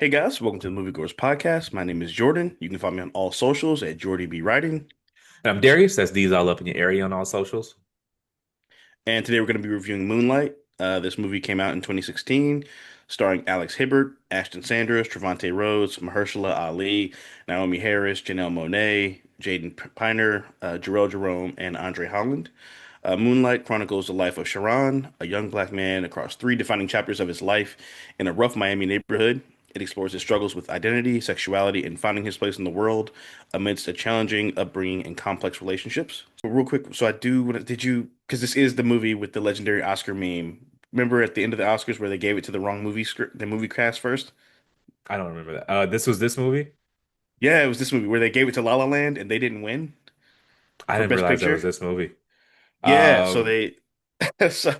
Hey guys, welcome to the Movie Goers Podcast. My name is Jordan. You can find me on all socials at Jordy B Writing. And I'm Darius. That's D's all up in your area on all socials. And today we're going to be reviewing Moonlight. This movie came out in 2016, starring Alex Hibbert, Ashton Sanders, Trevante Rhodes, Mahershala Ali, Naomi Harris, Janelle Monáe, Jaden Piner, Jarrell Jerome, and Andre Holland. Moonlight chronicles the life of Chiron, a young black man across three defining chapters of his life in a rough Miami neighborhood. It explores his struggles with identity, sexuality, and finding his place in the world amidst a challenging upbringing and complex relationships. So real quick, so I do, did you, because this is the movie with the legendary Oscar meme. Remember at the end of the Oscars where they gave it to the wrong movie script, the movie cast first? I don't remember that. This was this movie? Yeah, it was this movie where they gave it to La La Land and they didn't win I for didn't Best realize that was Picture. this movie. Yeah, so Um, they so,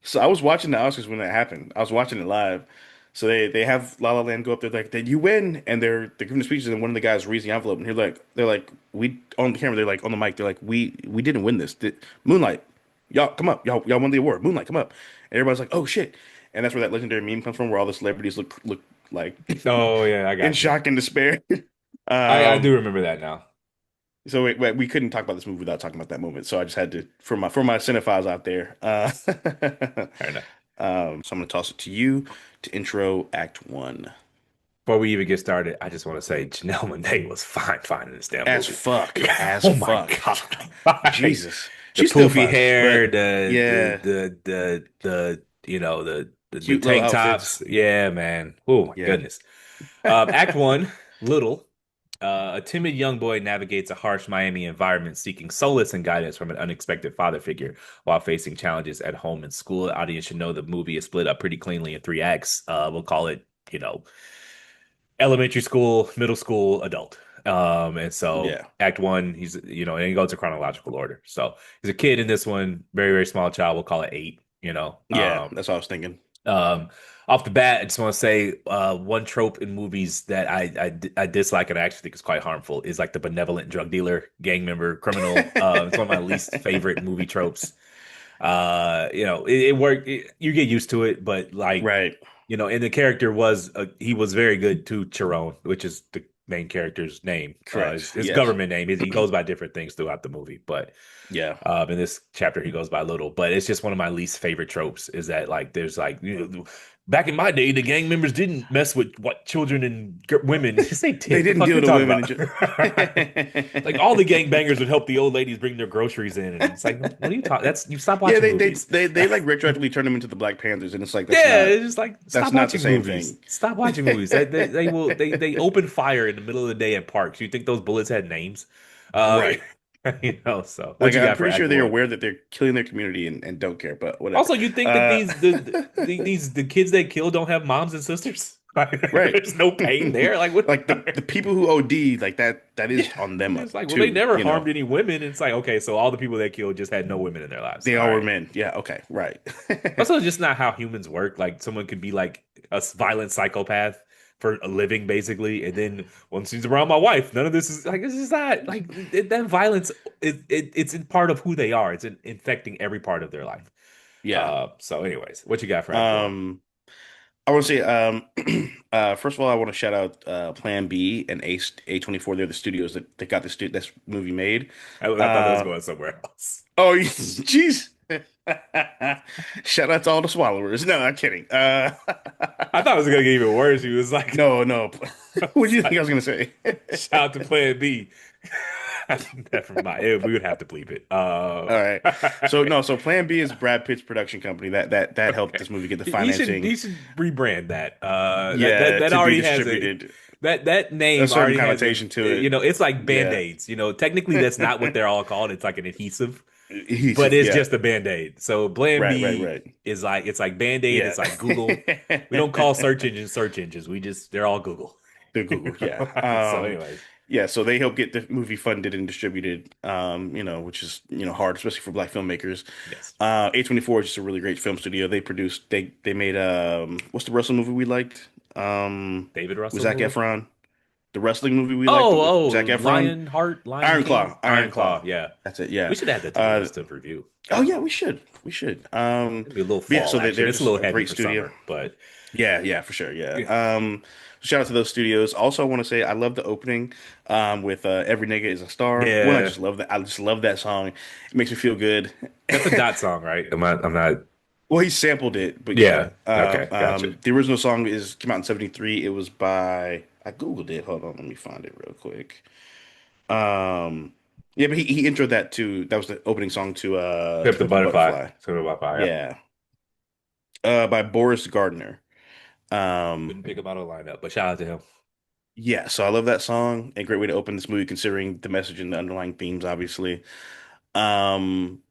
so I was watching the Oscars when that happened. I was watching it live. So they have La La Land go up there like, "Did you win?" And they're giving the speeches, and one of the guys reads the envelope, and they're like, "We on the camera." They're like on the mic. They're like, "We didn't win this. Moonlight, y'all come up. Y'all won the award. Moonlight, come up." And everybody's like, "Oh shit!" And that's where that legendary meme comes from, where all the celebrities look like oh yeah, I in got you. shock and despair. I do Um, remember that now. so we couldn't talk about this movie without talking about that moment. So I just had to for my cinephiles out there. Fair enough. So I'm gonna toss it to you to intro Act One. Before we even get started, I just want to say Janelle Monáe was fine in this damn As movie. fuck, as Oh my fuck. God. Like, Jesus, the she's still poofy fine, hair, but yeah, the cute little tank outfits. tops. Yeah, man. Oh my Yeah, goodness. Act one, Little. A timid young boy navigates a harsh Miami environment, seeking solace and guidance from an unexpected father figure while facing challenges at home and school. Audience should know the movie is split up pretty cleanly in three acts. We'll call it, elementary school, middle school, adult. And so yeah, act one, and he goes to chronological order. So he's a kid in this one, very, very small child. We'll call it eight, yeah. That's what I was thinking. um, off the bat, I just want to say one trope in movies that I dislike and I actually think is quite harmful is like the benevolent drug dealer, gang member, criminal. It's one of my least favorite movie tropes. It worked. You get used to it, but like, Right, and the character he was very good to Chiron, which is the main character's name, correct. his Yes, government name. He goes by different things throughout the movie, but yeah. in this chapter, he goes by Little, but it's just one of my least favorite tropes is that like there's like back in my day, the gang members didn't mess with what children and women. Just say They tit. The didn't fuck deal you to talking women about? Like all the gang bangers would help the old ladies bring their groceries in, and it's like, what are you talking? That's you stop Yeah, watching movies. they like retroactively turned them into the Black Panthers, and it's like Yeah, it's just like that's stop not the watching same movies. thing. Stop watching movies. They open fire in the middle of the day at parks. You think those bullets had names? Uh, Right. so what Like you I'm got for pretty sure Act they're One? aware that they're killing their community and don't care, but whatever. Also, you think that Uh, the kids they kill don't have moms and sisters? Like, right. there's no pain there. Like what? Like the people who OD, like that is Yeah, on them it's like well, they too, never harmed any women. It's like okay, so all the people they killed just had no women in their lives. They All all were right. men. Yeah, okay, right. Also, just not how humans work. Like someone could be like a violent psychopath for a living, basically, and then once he's around my wife, none of this is like this is not like that violence. It's in part of who they are. It's infecting every part of their life. Yeah. So, anyways, what you got for Act One? Um I want to say first of all I want to shout out Plan B and A24. They're the studios that got this movie made. I thought that was Uh going somewhere else. oh jeez. Shout out to all the swallowers. No, I'm kidding. I thought it was gonna get even worse. He was like, No, no. What do it's you think I like was gonna say? shout out to Plan B. Never mind. We would have to bleep it. All right. All So right. no, so Plan B is Brad Pitt's production company that helped Okay. this movie get the He financing. should rebrand that. Yeah, That to be already has distributed. that A name certain already has connotation to it. it's like Yeah. Band-Aids. Technically that's not what they're all called. It's like an adhesive, but Adhesive. it's Yeah. just a Band-Aid. So Plan Right, right, B right. is like it's like Band-Aid, Yeah. it's like Google. We don't call search engines. They're all Google. The Google, yeah. So anyways. Yeah, so they help get the movie funded and distributed, which is, hard, especially for black filmmakers. Yes. A24 is just a really great film studio. They made what's the wrestling movie we liked? David With Russell Zac movie? Efron. The wrestling movie we liked with Zac Efron. Lion Iron King, Claw, Iron Iron Claw. Claw. Yeah. That's it. Yeah. We should add that to the Uh, list of review. oh yeah, we should. We should. It'd be a little But yeah, fall so action. they're It's a just little a heavy great for studio. summer, but Yeah, yeah, for sure. Yeah. yeah. shout out to those studios. Also, I want to say I love the opening with "Every Nigga Is a Star." One, I Yeah, just love that. I just love that song. It makes me feel good. that's a Dot song, right? I'm not. Well, he sampled it, but yeah. Yeah. Okay, gotcha. The original song is came out in '73. It was by I googled it. Hold on, let me find it real quick. Um, yeah, but he introed that to that was the opening song to Pip the Pimp the Butterfly. Butterfly. Pip the Butterfly. Yeah. Yeah, by Boris Gardner. Um, Couldn't pick him out of the lineup, but shout out to him. yeah, so I love that song. A great way to open this movie, considering the message and the underlying themes, obviously. Um,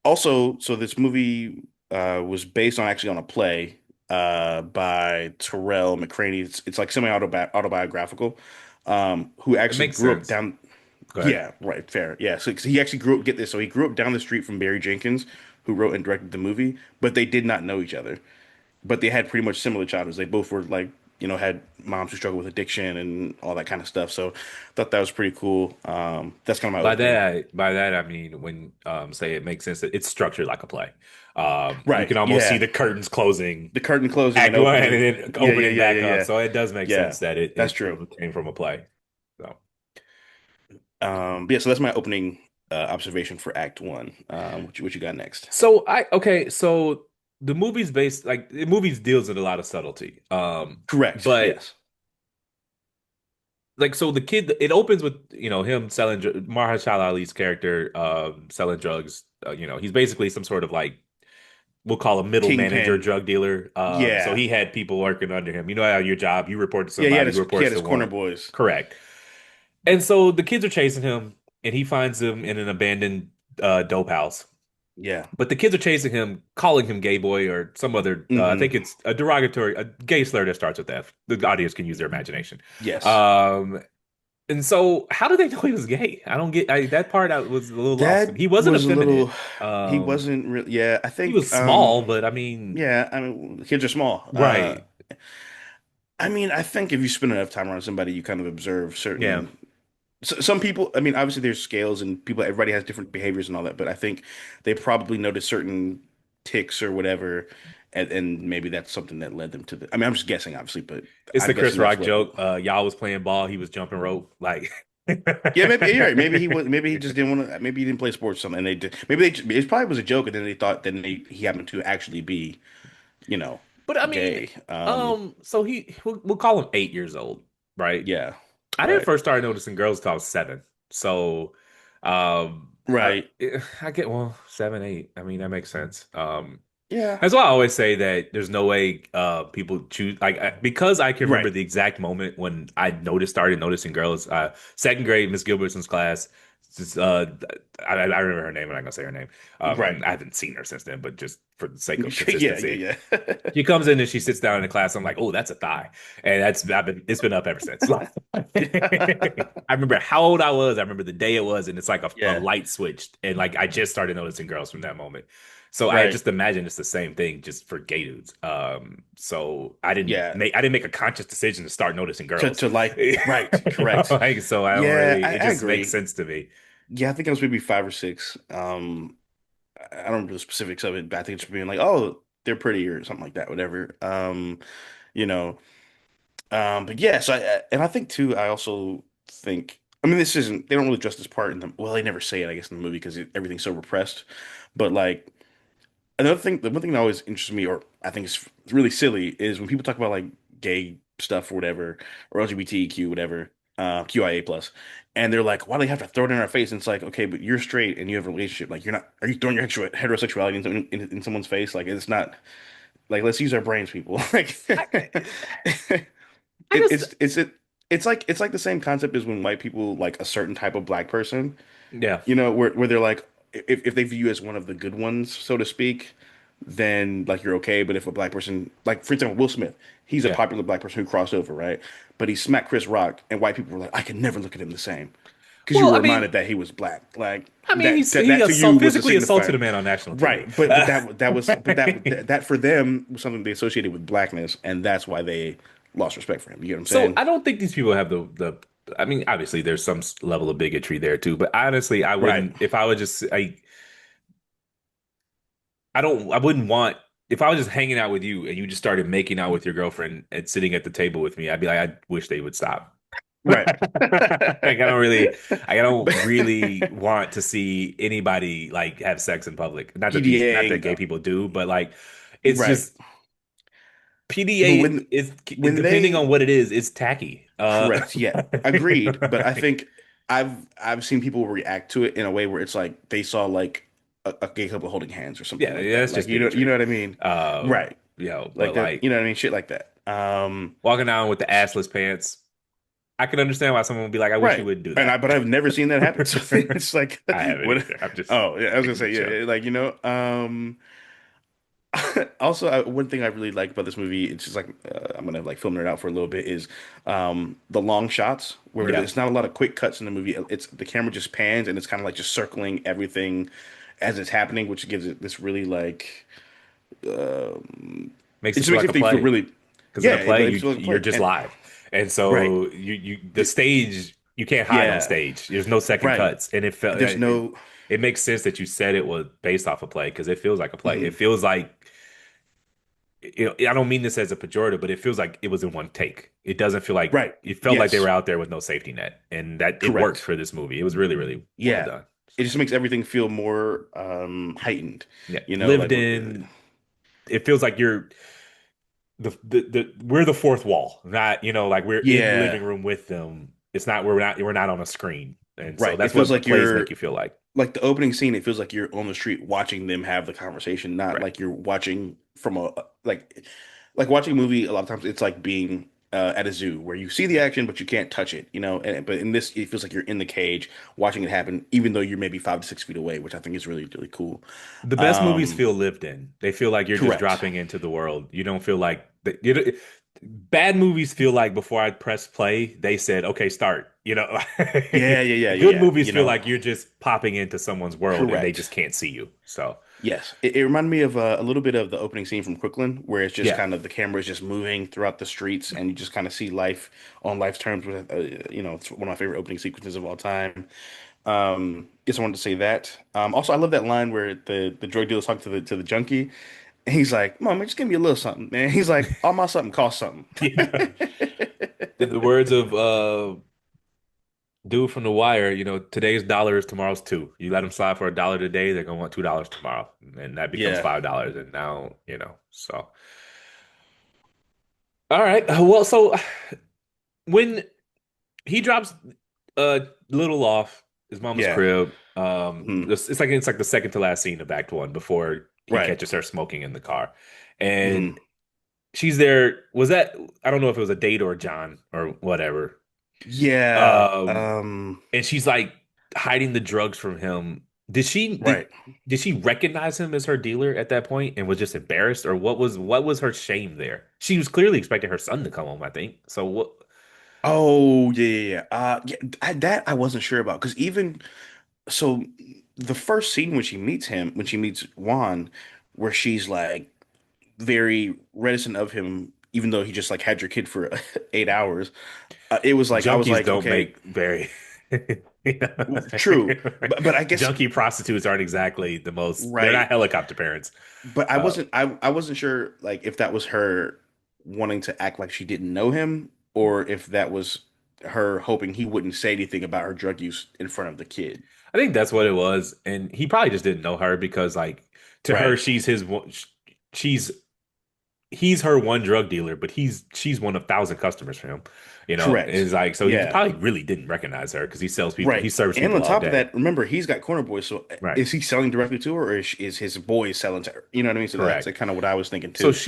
Also, so this movie was based on actually on a play by Terrell McCraney. It's like semi-autobiographical. Who It actually makes grew up sense. down. Go ahead. Yeah, right, fair. Yeah, so 'cause he actually grew up. Get this. So he grew up down the street from Barry Jenkins, who wrote and directed the movie, but they did not know each other. But they had pretty much similar childhoods. They both were like, had moms who struggled with addiction and all that kind of stuff. So I thought that was pretty cool. That's kind of my opening. By that I mean when say it makes sense that it's structured like a play. You Right. can almost see Yeah. the curtains closing, The curtain closing and act one, and opening. then Yeah, yeah, opening yeah, back yeah, up. yeah. So it does make Yeah, sense that that's true. came from a play. So Yeah, so that's my opening observation for Act One. What you got next? so the movie's based like the movies deals with a lot of subtlety. Correct. But Yes. like so the kid it opens with him selling Mahershala Ali's character selling drugs. He's basically some sort of like we'll call a middle manager Kingpin. drug dealer. So Yeah. he had people working under him. You know how your job, you report to Yeah, somebody who he reports had his to corner one. boys. Correct. And so the kids are chasing him, and he finds them in an abandoned dope house. Yeah. But the kids are chasing him, calling him gay boy or some other, I Hmm. think it's a derogatory, a gay slur that starts with F. The audience can use their imagination. Yes. Um, and so how do they know he was gay? I don't get that part. I was a little lost. That He wasn't was a little. effeminate. He wasn't really. Yeah, I He was think. small, but I mean, Yeah, I mean, kids are small. right. I mean, I think if you spend enough time around somebody, you kind of observe Yeah. certain. Some people, I mean, obviously there's scales and people, everybody has different behaviors and all that, but I think they probably noticed certain ticks or whatever, and maybe that's something that led them to the. I mean, I'm just guessing, obviously, but It's the I'm Chris guessing that's Rock what. joke. Y'all was playing ball, he was jumping rope. Like, Yeah, maybe you're right. Maybe he was. Maybe he just didn't want to. Maybe he didn't play sports or something. And they did. Maybe it probably was a joke, and then they thought then he happened to actually be, you know, but I mean, gay. so we'll call him 8 years old, right? Yeah, I didn't right, first start noticing girls until I was 7. So, right. I get well 7, 8. I mean, that makes sense. Yeah, That's why I always say that there's no way people choose like because I can remember right. the exact moment when I started noticing girls. Second grade, Miss Gilbertson's class. Just, I remember her name. I'm not gonna say her name. Right. I haven't seen her since then, but just for the sake of Yeah, consistency, yeah, yeah. she comes in and she sits down in the class. I'm like, oh, that's a thigh, and it's been up ever since. I remember how old I was. I remember the day it was, and it's like a Yeah, light switched, and like I just started noticing girls from that moment. So I right. just imagine it's the same thing just for gay dudes. So Yeah. I didn't make a conscious decision to start noticing girls. To like, right, correct. Like so I don't Yeah, really. It I just makes agree. sense to me. Yeah, I think I was maybe 5 or 6. I don't remember the specifics of it, but I think it's being like, oh, they're pretty or something like that, whatever. You know, but yeah, so and I think too, I also think, I mean, this isn't, they don't really address this part in the, well, they never say it, I guess, in the movie because everything's so repressed. But like, another thing, the one thing that always interests me, or I think is really silly, is when people talk about like gay stuff or whatever, or LGBTQ, whatever, QIA plus, and they're like, why do they have to throw it in our face? And it's like, okay, but you're straight and you have a relationship. Like, you're not, are you throwing your heterosexuality in someone's face? Like, it's not, like, let's use our brains, people. Like, I, I it, just it's like the same concept as when white people like a certain type of black person, yeah where they're like, if they view you as one of the good ones, so to speak, then like you're okay. But if a black person, like for example, Will Smith, he's a yeah. popular black person who crossed over, right? But he smacked Chris Rock, and white people were like, I can never look at him the same because you Well, were reminded that he was black. Like he that to you was a physically assaulted signifier, a man on national TV. right? But that for them was something they associated with blackness, and that's why they lost respect for him. You get what I'm So saying? I don't think these people have the. I mean, obviously there's some level of bigotry there too, but honestly, I Right. wouldn't if I would just I don't I wouldn't want if I was just hanging out with you and you just started making out with your girlfriend and sitting at the table with me, I'd be like, I wish they would stop. Right. Like I don't really want to see anybody like have sex in public. Not that PDA, gay people do, but like it's right. just But PDA is when depending on they what it is, it's tacky. correct, yeah, agreed. But I think I've seen people react to it in a way where it's like they saw like a gay couple holding hands or something like Yeah, that. that's Like just you know bigotry. what I mean? Right. But Like that, like you know what I mean? Shit like that. walking down with the assless pants, I can understand why someone would be like, I wish you Right. would do And that. but I've never seen that happen. So it's like I haven't what either. I'm just oh, yeah, I was gonna making a say, joke. yeah, like also, one thing I really like about this movie, it's just like I'm gonna like film it out for a little bit, is the long shots where Yeah. there's not a lot of quick cuts in the movie. It's the camera just pans and it's kind of like just circling everything as it's happening, which gives it this really like Makes it it just feel makes like a everything feel play. really Because in yeah, a it play, makes it feel like a you're play. just And live. And right, so the stage, you can't hide on yeah, stage. There's no second right. cuts. And There's no it makes sense that you said it was based off a play because it feels like a play. It mhm, feels like I don't mean this as a pejorative, but it feels like it was in one take. It doesn't feel like right. it felt like they were Yes, out there with no safety net, and that it worked correct. for this movie. It was really, really well Yeah, done. it So just makes everything feel more heightened. yeah, You know, lived like in. It feels like you're the we're the fourth wall, not like we're in the living yeah. room with them. It's not we're not on a screen, and so Right. It that's feels what like plays make you're you feel like. like the opening scene, it feels like you're on the street watching them have the conversation, not Right. like you're watching from a like watching a movie a lot of times it's like being at a zoo where you see the action but you can't touch it, you know. But in this it feels like you're in the cage watching it happen, even though you're maybe 5 to 6 feet away, which I think is really, really cool. The best movies Um, feel lived in. They feel like you're just correct. dropping into the world. You don't feel like bad movies feel like before I press play, they said, "Okay, start." Yeah, yeah, yeah, yeah, Good yeah. movies You feel know, like you're just popping into someone's world and they correct. just can't see you. So, Yes, it reminded me of a little bit of the opening scene from Crooklyn, where it's just yeah. kind of the camera is just moving throughout the streets, and you just kind of see life on life's terms. With it's one of my favorite opening sequences of all time. Just wanted to say that. Also, I love that line where the drug dealer's talking to the junkie, and he's like, "Mom, just give me a little something, man." He's like, "All my something costs something." Yeah. In the words of dude from The Wire, today's dollar is tomorrow's two. You let them slide for $1 today, they're gonna want $2 tomorrow, and that becomes Yeah, $5. And now, so all right. Well, so when he drops Little off his mama's yeah, crib, mhm, it's like the second to last scene of Act One before he right, catches her smoking in the car, and hmm she's there. Was that I don't know if it was a date or a John or whatever. yeah, Um, and she's like hiding the drugs from him. right. Did she recognize him as her dealer at that point and was just embarrassed, or what was her shame there? She was clearly expecting her son to come home, I think. So what? Oh yeah, yeah, yeah. Yeah, that I wasn't sure about because even so, the first scene when she meets him, when she meets Juan, where she's like very reticent of him, even though he just like had your kid for 8 hours. It was like I was Junkies like, don't okay, make very true, but I guess junkie prostitutes aren't exactly the most, they're not right. helicopter parents. But Uh, I wasn't sure like if that was her wanting to act like she didn't know him or if that was her hoping he wouldn't say anything about her drug use in front of the kid. I think that's what it was. And he probably just didn't know her because like to her, Right. she's he's her one drug dealer, but she's one of thousand customers for him. Correct. It's like so he Yeah. probably really didn't recognize her because he Right. serves And people on all top of day. that, remember he's got corner boys, so Right. is he selling directly to her or is his boys selling to her? You know what I mean? So that's Correct. like, kind of what I was thinking So too.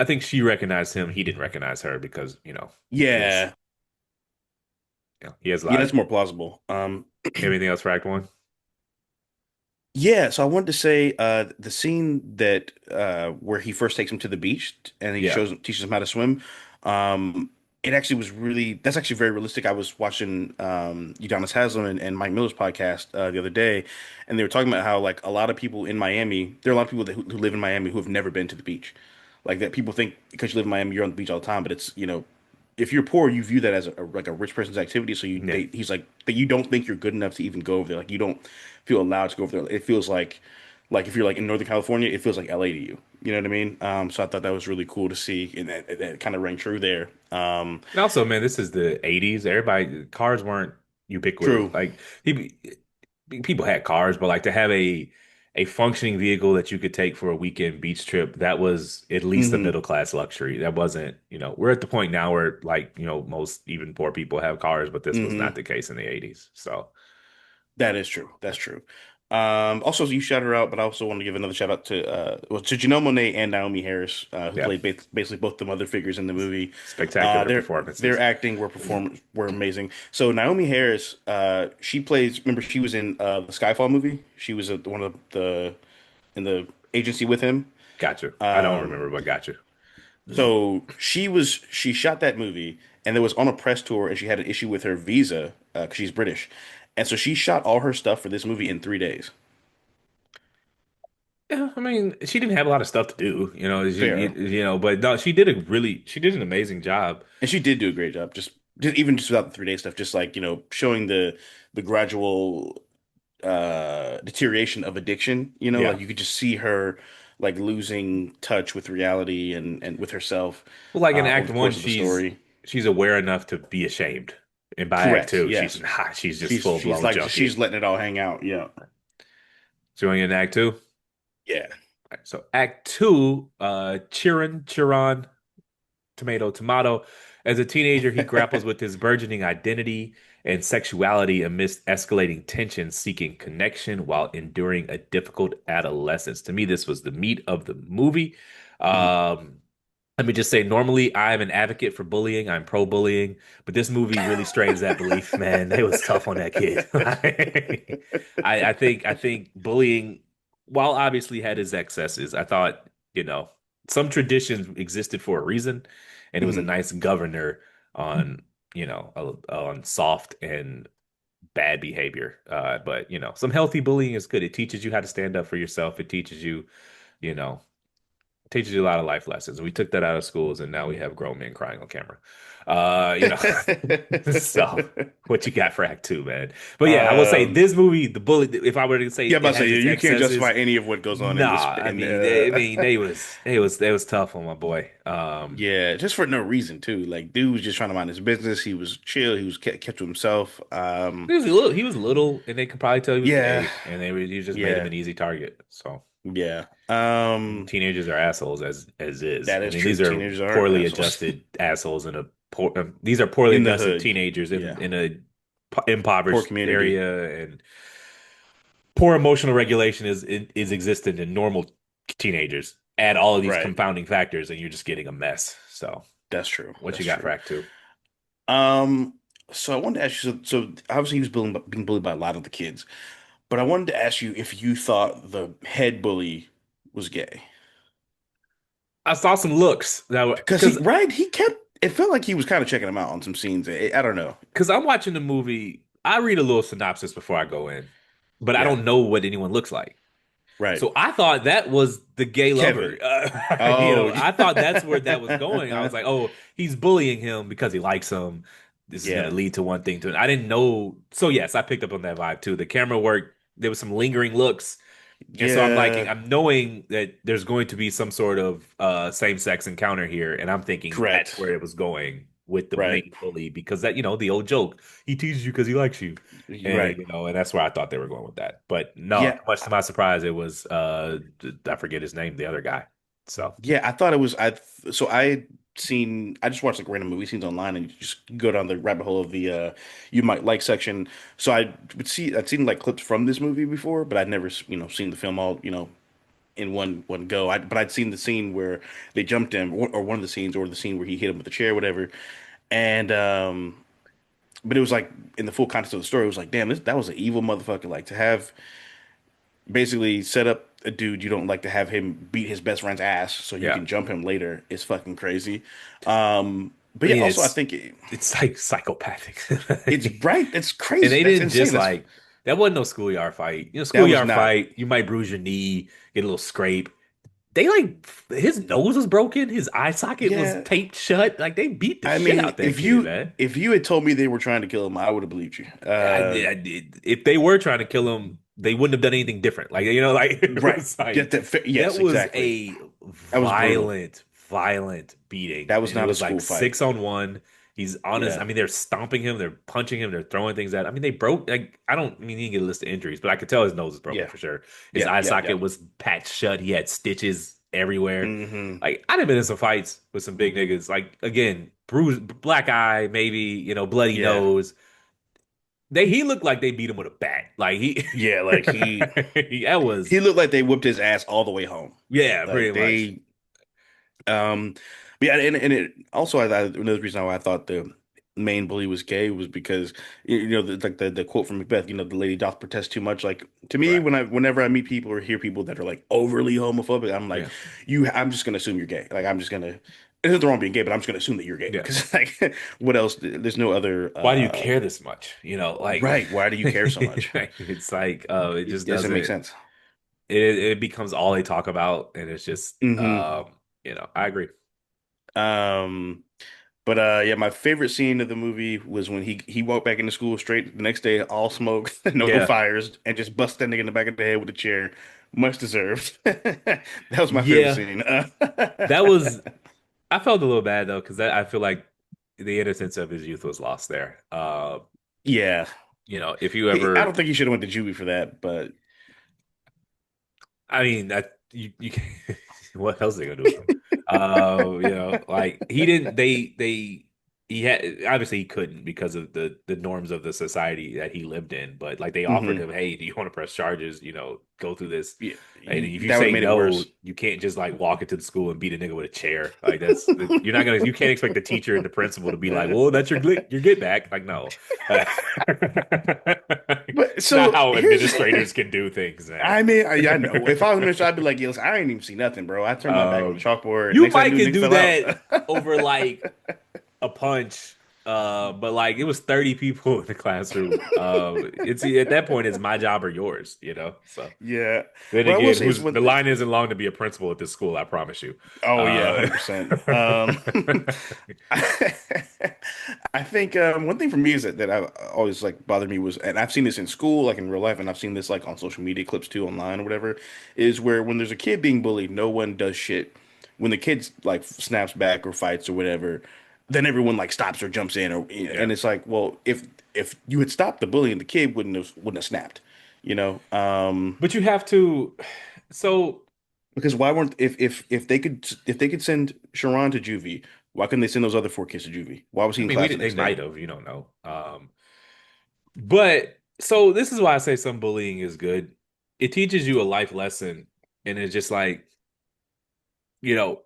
I think she recognized him. He didn't recognize her because, it's, Yeah. he has a Yeah, lot. that's more plausible. Anything else for Act One? Yeah, so I wanted to say the scene that where he first takes him to the beach and he Yeah. teaches him how to swim. Um, it actually was really that's actually very realistic. I was watching Udonis Haslem and Mike Miller's podcast the other day, and they were talking about how like a lot of people in Miami, there are a lot of people who live in Miami who have never been to the beach. Like that people think because you live in Miami, you're on the beach all the time, but it's if you're poor, you view that as like a rich person's activity. So Yeah. he's like that you don't think you're good enough to even go over there. Like you don't feel allowed to go over there. It feels like Like if you're like in Northern California, it feels like LA to you. You know what I mean? So I thought that was really cool to see, and that kind of rang true there. And also, man, this is the 80s. Everybody, cars weren't ubiquitous. True. Like people had cars, but like to have a functioning vehicle that you could take for a weekend beach trip, that was at least a Hmm. middle class luxury. That wasn't, we're at the point now where like, most even poor people have cars, but this was not Hmm. the case in the 80s. So, That is true. That's true. Also, you shout her out, but I also want to give another shout out to to Janelle Monáe and Naomi Harris, who yeah, played basically both the mother figures in the movie. spectacular Their performances. acting were amazing. So Naomi Harris, she plays. Remember, she was in the Skyfall movie. She was one of the in the agency with him. Gotcha. I don't Um, remember, but gotcha. so she shot that movie, and it was on a press tour, and she had an issue with her visa because she's British, and so she shot all her stuff for this movie in 3 days. Yeah, I mean, she didn't have a lot of stuff to do, Fair. but no, she did an amazing job. And she did do a great job. Just even just without the 3 day stuff, just like, showing the gradual deterioration of addiction, Yeah. like you could just see her like losing touch with reality and with herself Well, like in over Act the One, course of the she's story. she's aware enough to be ashamed, and by Act Correct. Two, she's Yes. not. She's just She's full she's blown like she's junkie. letting it all hang out. Yeah. So in Act Two, Yeah. so Act Two, Chiron, tomato, tomato. As a teenager, he grapples with his burgeoning identity and sexuality amidst escalating tension, seeking connection while enduring a difficult adolescence. To me, this was the meat of the movie. Mhm. Um, Let me just say, normally I'm an advocate for bullying. I'm pro bullying, but this movie really strains that belief, man. It was tough on that kid. I think bullying, while obviously had its excesses, I thought, some traditions existed for a reason, and it was a Mhm. nice governor on, on soft and bad behavior. But some healthy bullying is good. It teaches you how to stand up for yourself. It teaches you, you know, teaches you a lot of life lessons. We took that out of schools, and now we have grown men crying on camera. Uh, you know, so what you got for Act Two, man? But yeah, I will say Um, this movie, the bullet. If I were to say yeah, I'm about it to say has its you can't justify excesses, any of what goes on in this nah. I in mean, they was tough on my boy. yeah, just for no reason too. Like dude was just trying to mind his business. He was chill. He was kept to himself. He was little, and they could probably tell he was Yeah, gay, and he just made him yeah, an easy target. So. yeah. Teenagers are assholes as is. That I is mean, true. these are Teenagers are poorly assholes adjusted assholes in a poor. These are poorly in the adjusted hood. teenagers Yeah, in a poor impoverished community. area, and poor emotional regulation is existent in normal teenagers. Add all of these Right. confounding factors, and you're just getting a mess. So, That's true. what you That's got for true. Act Two? Um. So I wanted to ask you. So obviously he was being bullied by a lot of the kids, but I wanted to ask you if you thought the head bully was gay. I saw some looks that were Because he, right, he kept, it felt like he was kind of checking him out on some scenes. I don't know. because I'm watching the movie. I read a little synopsis before I go in, but I Yeah, don't know what anyone looks like. right. So I thought that was the gay lover. Kevin. Oh, I thought that's where that was going. I was like, oh, he's bullying him because he likes him. This is going to yeah, lead to one thing to it. I didn't know. So yes, I picked up on that vibe too. The camera work, there was some lingering looks. And so yeah, I'm knowing that there's going to be some sort of same-sex encounter here, and I'm thinking that's correct. where it was going with the Right. main bully because that, the old joke, he teases you because he likes you. And Right. and that's where I thought they were going with that. But no, Yeah. much to my surprise, it was I forget his name, the other guy. So Yeah, I thought it was so I just watched like random movie scenes online and you just go down the rabbit hole of the you might like section. So I'd seen like clips from this movie before, but I'd never seen the film all, in one go. But I'd seen the scene where they jumped him, or one of the scenes, or the scene where he hit him with the chair, whatever. And but it was like in the full context of the story, it was like, damn, that was an evil motherfucker. Like to have basically set up a dude you don't like to have him beat his best friend's ass so you yeah, can jump him later is fucking crazy. I But yeah, mean also I think it's like psychopathic. it's right. It's And crazy. they That's didn't insane. just That's like that wasn't no schoolyard fight. that was Schoolyard not. fight, you might bruise your knee, get a little scrape. They like his nose was broken, his eye socket was Yeah, taped shut. Like they beat the I shit mean, out that kid, man. if you had told me they were trying to kill him, I would have believed you. I did. If they were trying to kill him, they wouldn't have done anything different. Like, like it Right. was like Get that. that Yes, was exactly. a That was brutal. violent beating. That was And it not a was like school fight. 6-on-1. He's honest. I Yeah. mean, they're stomping him, they're punching him, they're throwing things at him. I mean, they broke like I don't mean he didn't get a list of injuries, but I could tell his nose was broken Yeah. for sure. His Yeah. eye Yeah. Yeah. socket was packed shut. He had stitches everywhere. Hmm. Like I'd have been in some fights with some big niggas. Like again, bruised black eye, maybe, bloody Yeah. nose. He looked like they beat him with a bat. Like he, Yeah. Like that was, he looked like they whipped his ass all the way home. yeah, pretty Like much. they Um, but yeah, and it also I thought another reason why I thought the main bully was gay was because like the quote from Macbeth, the lady doth protest too much. Like to me, Right. whenever I meet people or hear people that are like overly homophobic, I'm like, Yeah. I'm just gonna assume you're gay. Like I'm just gonna. There's nothing wrong being gay, but I'm just gonna assume that you're gay Yeah. because like, what else? There's no other. Why do you care this much? Like Right. Why do you care so much? it's like it It just doesn't make doesn't sense. it becomes all they talk about and it's just Hmm. I agree. Um, but yeah, my favorite scene of the movie was when he walked back into school straight the next day, all smoke, no Yeah. fires, and just bust that nigga in the back of the head with a chair. Much deserved. That was my favorite Yeah. scene. That was I felt a little bad though, because I feel like the innocence of his youth was lost there. Yeah, If you I ever don't think he should have went to juvie for that, but I mean, that you can't, what else are they gonna do with him? Like he didn't. He had obviously he couldn't because of the norms of the society that he lived in. But like they offered hmm him, hey, do you want to press charges? Go through this. yeah, And if you that would have say made it no, worse. you can't just like walk into the school and beat a nigga with a chair. Like you're not gonna you can't expect the teacher and the principal to be like, well, that's your get back. Like no, But it's not so how here's, administrators can do things, man. I mean, I know if I was minister, I'd be like, "Yo, I ain't even see nothing, bro. I turned my back on the Um, chalkboard. you Next thing I might knew, could nigga do fell out." that over like a punch, but like it was 30 people in the classroom. It's at that point, it's my job or yours. So Yeah. then What I will again, say is who's when the line isn't long to be a principal at this school, I promise you. oh yeah, Uh, 100%. I think one thing for me is that I always like bothered me was, and I've seen this in school, like in real life, and I've seen this like on social media clips too, online or whatever, is where when there's a kid being bullied, no one does shit. When the kid like snaps back or fights or whatever, then everyone like stops or jumps in, or yeah, and it's like, well, if you had stopped the bullying, the kid wouldn't have snapped, you know. but you have to. So Because why weren't if they could send Sharon to juvie, why couldn't they send those other four kids to juvie? Why was he I in mean, class the they next day? might have, you don't know. But so this is why I say some bullying is good. It teaches you a life lesson, and it's just like you know,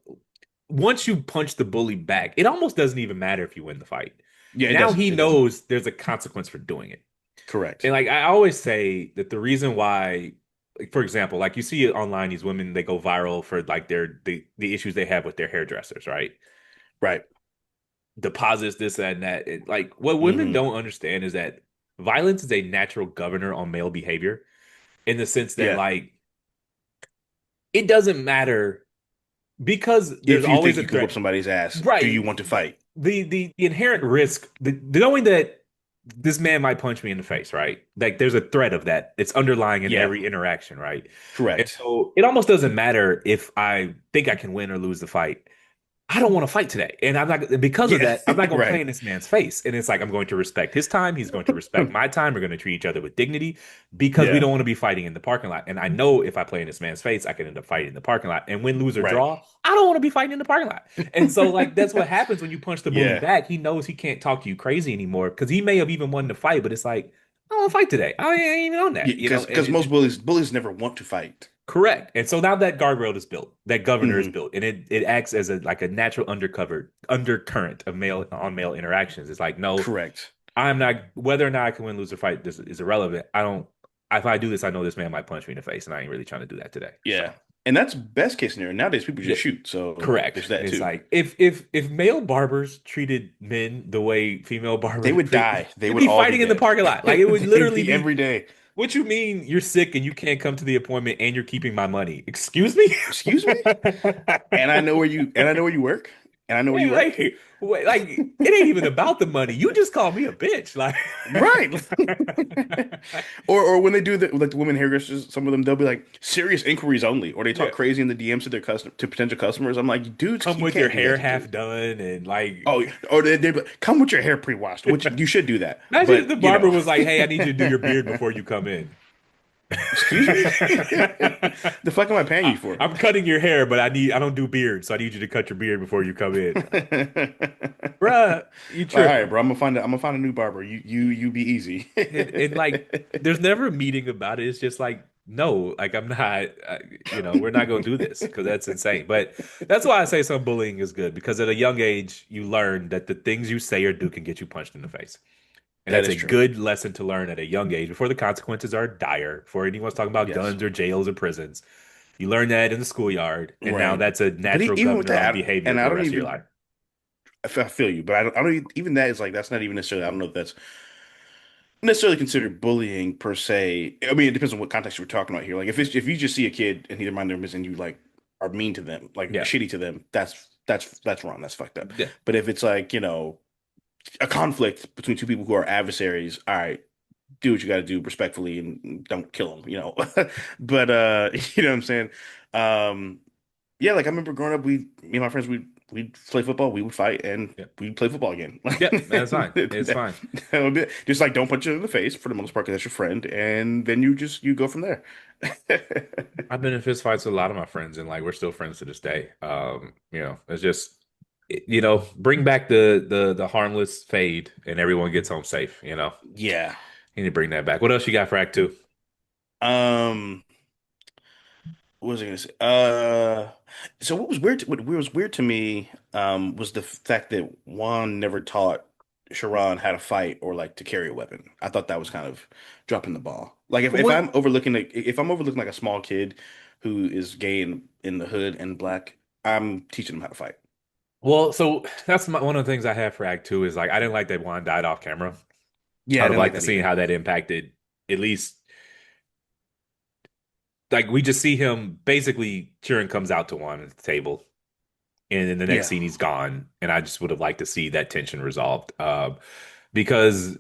once you punch the bully back, it almost doesn't even matter if you win the fight. Yeah, it Now doesn't. he It doesn't. knows there's a consequence for doing it. Correct. And like I always say that the reason why, like, for example, like you see it online, these women they go viral for like the issues they have with their hairdressers, right? Right. Deposits, this, that, and that. Like what women Hmm. don't understand is that violence is a natural governor on male behavior in the sense that Yeah. like it doesn't matter because there's If you always think a you could whoop threat. somebody's ass, do Right. you want to fight? The inherent risk, the knowing that this man might punch me in the face, right? Like there's a threat of that. It's underlying in Yeah. every interaction, right? And Correct. so it almost doesn't matter if I think I can win or lose the fight. I don't want to fight today. And I'm not, because of Yeah. that, I'm not going to play Right. in this man's face. And it's like, I'm going to respect his time. He's going to respect my time. We're going to treat each other with dignity because we Yeah. don't want to be fighting in the parking lot. And I know if I play in this man's face, I can end up fighting in the parking lot. And win, lose, or Right. draw, I don't want to be fighting in the parking lot. And so, like, that's what happens when you punch the bully Yeah. back. He knows he can't talk you crazy anymore because he may have even won the fight, but it's like, I don't want to fight today. I ain't even on Yeah. that. Because most bullies never want to fight. Correct. And so now that guardrail is built, that governor is Hmm. built, and it acts as a natural undercurrent of male on male interactions. It's like, no, Correct. I'm not whether or not I can win, lose, or fight, this is irrelevant. I don't if I do this, I know this man might punch me in the face, and I ain't really trying to do that today. Yeah. So And that's best case scenario. Nowadays, people yeah, just shoot. So correct. there's that It's too. like if male barbers treated men the way female They barbers would treat, die. They they'd would be all be fighting in the dead. parking lot. Like it would They'd literally be be every day. what you mean you're sick and you can't come to the appointment and you're keeping my money? Excuse me? Excuse me? And I know where you work, and I know what Hey, you like. wait, like it ain't even about the money. You just call me a bitch. Like Right. Or when they do the like the women hairdressers, some of them they'll be like serious inquiries only, or they yeah. talk crazy in the DMs to their to potential customers. I'm like, dudes, Come you with your can't do that hair to half dudes. done and like Oh, or they'd be like, come with your hair pre-washed, which you should do that. imagine if But the you barber know, was like, "Hey, I need you to do your beard before you come in." excuse me, the fuck am I paying you for? I'm cutting your hair, but I don't do beard, so I need you to cut your beard before you come in. Bruh, you Like, all right, tripping. bro, I'm gonna find a new barber. You be easy. And like there's never a meeting about it. It's just like, no, like I'm not, we're not gonna do this because that's insane. But that's why I say some bullying is good because at a young age, you learn that the things you say or do can get you punched in the face. And That that's is a true. good lesson to learn at a young age before the consequences are dire, before anyone's talking about Yes, guns or jails or prisons. You learn that in the schoolyard, and now right. that's a But natural even with governor on that, behavior and for I the don't rest of your even. life. I feel you, but I don't even that is like that's not even necessarily. I don't know if that's necessarily considered bullying per se. I mean, it depends on what context we're talking about here. Like if you just see a kid and either mind their business and you like are mean to them, like Yeah. shitty to them, that's wrong. That's fucked up. Yeah. But if it's like a conflict between two people who are adversaries, all right, do what you got to do respectfully and don't kill them. But you know what I'm saying. Um, yeah, like I remember growing up, me and my friends, we'd play football, we would fight, and Yeah. we'd play football again. Yeah. That's fine. It's fine. That would be just like don't punch it in the face for the most part, 'cause that's your friend, and then you go from there. I've been in fist fights with a lot of my friends, and like we're still friends to this day. It's just bring back the harmless fade, and everyone gets home safe. Yeah. You need to bring that back. What else you got for Act Two? Um, what was I gonna say? So what was weird to me, was the fact that Juan never taught Chiron how to fight or like to carry a weapon. I thought that was kind of dropping the ball. Like What? if I'm overlooking like a small kid who is gay in the hood and black, I'm teaching him how to fight. Well, so that's one of the things I have for Act Two is like I didn't like that Juan died off camera. I Yeah, I would have didn't like liked to that see either. how that impacted at least like we just see him basically Chiron comes out to Juan at the table, and in the next Yeah. scene he's gone, and I just would have liked to see that tension resolved. Because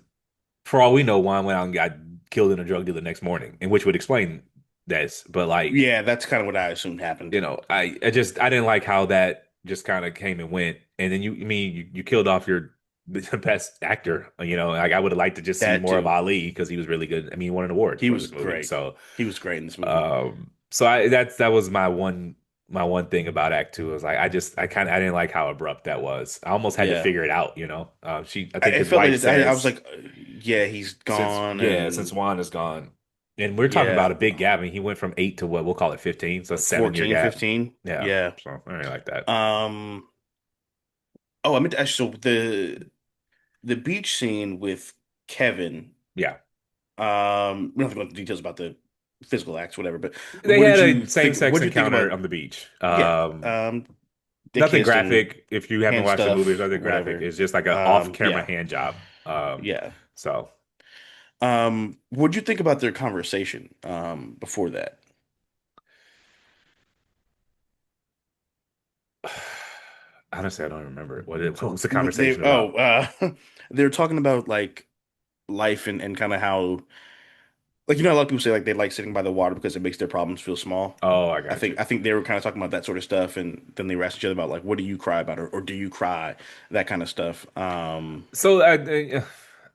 for all we know, Juan went out and got killed in a drug deal the next morning, and which would explain this. But like, Yeah, that's kind of what I assumed happened. I didn't like how that just kind of came and went. And then you killed off your the best actor. Like I would have liked to just see That more of too. Ali because he was really good. I mean, he won an award He for was this movie. great. So, He was great in this movie. that was my one thing about Act Two was like I didn't like how abrupt that was. I almost had to Yeah. figure it out. I think It his felt like wife I was says like, yeah, he's gone, since and Juan is gone, and we're talking about yeah, a big gap. I mean, he went from 8 to what we'll call it 15, so a like 7 year 14, gap. 15. Yeah, Yeah. so I really like that. Um. Oh, I meant to actually. So the beach scene with Kevin. Yeah, We don't have to go into details about the physical acts, whatever. But they what did had you a think? same-sex What did you think encounter about? on the beach. Yeah. They Nothing kissed and graphic. If you haven't hand watched the movie, it's stuff, nothing graphic. whatever. It's just like a off-camera Yeah. hand job. Yeah. So What'd you think about their conversation before that? honestly, I don't remember what was the They conversation about. they're talking about like life and kind of how like a lot of people say like they like sitting by the water because it makes their problems feel small. Oh, I I got think you. I think they were kind of talking about that sort of stuff, and then they were asking each other about like what do you cry about, or do you cry, that kind of stuff. So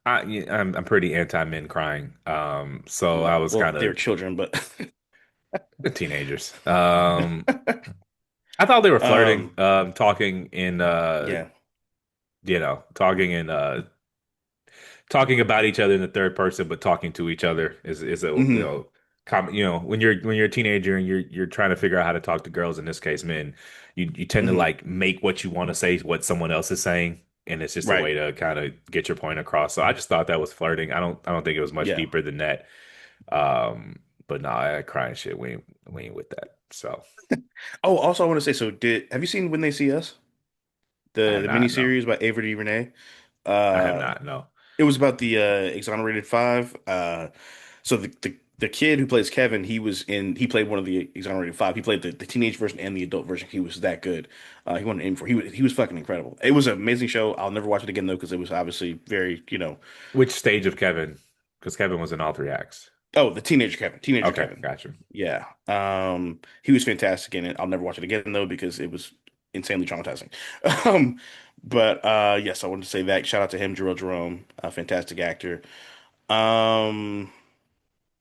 I'm pretty anti-men crying. So I was Well, kind they're of children, but teenagers. I thought they were flirting, um, talking in yeah, talking about each other in the third person, but talking to each other is a hmm when you're a teenager and you're trying to figure out how to talk to girls, in this case men, you tend to hmm like make what you want to say what someone else is saying, and it's just a right, way to kind of get your point across. So I just thought that was flirting. I don't think it was much yeah. deeper than that. But no, I crying shit. We ain't with that. So Oh, also I want to say, so did have you seen When They See Us, I the have not. No, miniseries by Avery DuVernay? I have Uh, not. No. it was about the exonerated five. So the kid who plays Kevin, he played one of the exonerated five. He played the teenage version and the adult version. He was that good. He won an Emmy for. He was fucking incredible. It was an amazing show. I'll never watch it again though because it was obviously very Which stage of Kevin? Because Kevin was in all three acts. Oh, the teenager Kevin. Teenager Okay, Kevin. gotcha. Yeah. He was fantastic in it. I'll never watch it again though because it was insanely traumatizing. Um, but yes, I wanted to say that. Shout out to him, Jerome, a fantastic actor. Um,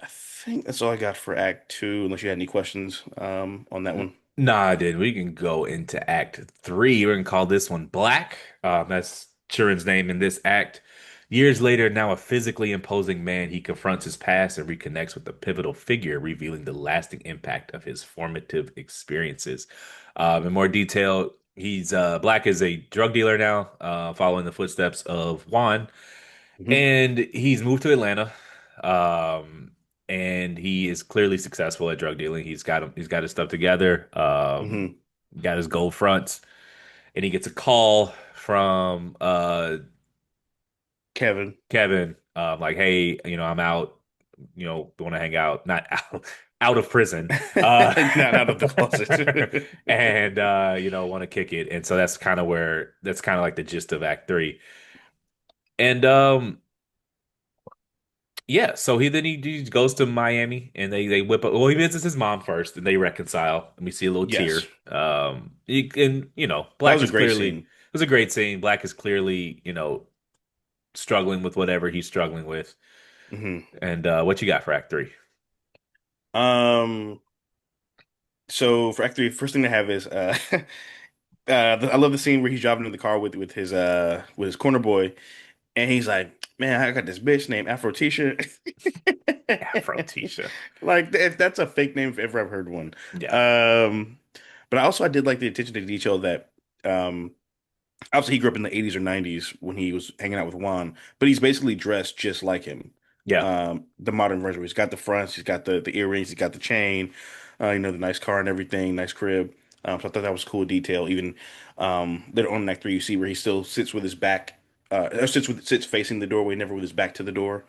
I think that's all I got for Act Two, unless you had any questions on that one. Nah, I did. We can go into Act Three. We're gonna call this one Black. That's Chiron's name in this act. Years later, now a physically imposing man, he confronts his past and reconnects with a pivotal figure, revealing the lasting impact of his formative experiences. In more detail, he's Black is a drug dealer now, following the footsteps of Juan, Hmm. and he's moved to Atlanta. Um, and he is clearly successful at drug dealing. He's got his stuff together. Hmm. Got his gold fronts, and he gets a call from Kevin. Kevin, like, hey, I'm out, want to hang out, not out, out of prison, uh, Not out of the closet. and want to kick it. And so that's kind of like the gist of Act Three. And yeah, so he goes to Miami and they whip up. Well, he visits his mom first, and they reconcile, and we see a little Yes. tear. And That Black was a is great clearly scene. it was a great scene. Black is clearly struggling with whatever he's struggling with. Hmm. And what you got for Act Three? Um, so for Act Three, first thing to have is I love the scene where he's driving in the car with his corner boy, and he's like, "Man, I got this bitch named Afro Tisha." Afro Tisha. Like, if that's a fake name if ever I've heard one. Yeah, Um, but I did like the attention to detail that um obviously he grew up in the 80s or 90s when he was hanging out with Juan, but he's basically dressed just like him. yeah. The modern version. He's got the fronts, he's got the earrings, he's got the chain, the nice car and everything, nice crib. So I thought that was a cool detail. Even later on in Act Three, you see where he still sits with his back, or sits facing the doorway, never with his back to the door.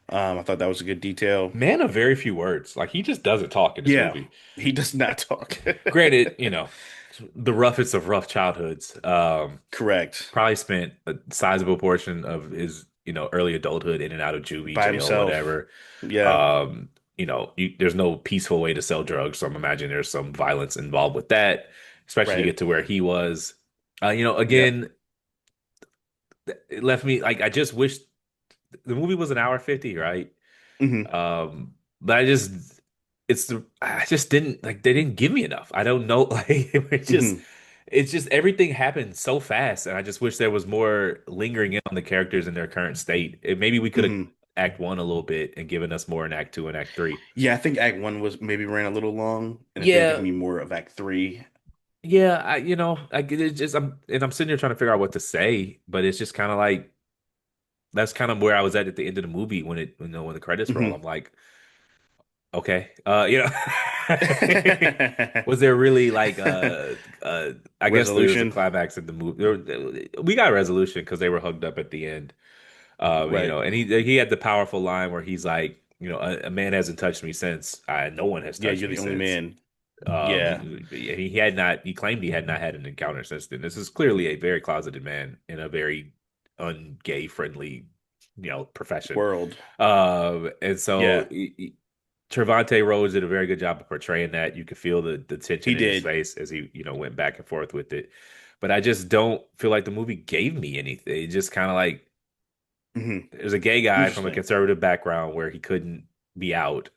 I thought that was a good detail. Man of very few words. Like he just doesn't talk in this Yeah, movie. he does not talk. Granted, the roughest of rough childhoods. Correct. Probably spent a sizable portion of his, early adulthood in and out of juvie, By jail, himself. whatever. Yeah. Um, there's no peaceful way to sell drugs, so I'm imagining there's some violence involved with that, especially to Right. get to where he was. Yep. Again, it left me like I just wish the movie was an hour 50, right? Hmm. But I just didn't like they didn't give me enough. I don't know, like Hmm. it's just everything happened so fast, and I just wish there was more lingering in on the characters in their current state. Maybe we could have Hmm. Act One a little bit and given us more in Act Two and Act Three. Yeah, I think Act One was maybe ran a little long, and if they'd Yeah, given me more of Act Three. yeah, I get it. Just I'm sitting here trying to figure out what to say, but it's just kind of like that's kind of where I was at the end of the movie when when the credits roll. I'm Hmm. like, okay, was there really like I guess there was a Resolution. climax in the movie. We got a resolution because they were hugged up at the end. Right. And he had the powerful line where he's like, a man hasn't touched me since. No one has Yeah, touched you're me the only since. man. Yeah. He claimed he had not had an encounter since then. This is clearly a very closeted man in a very ungay friendly, profession. World. And so Yeah, Trevante Rhodes did a very good job of portraying that. You could feel the he tension in his did. face as he, went back and forth with it. But I just don't feel like the movie gave me anything. It just kind of like Hmm. there's a gay guy from a Interesting. conservative background where he couldn't be out,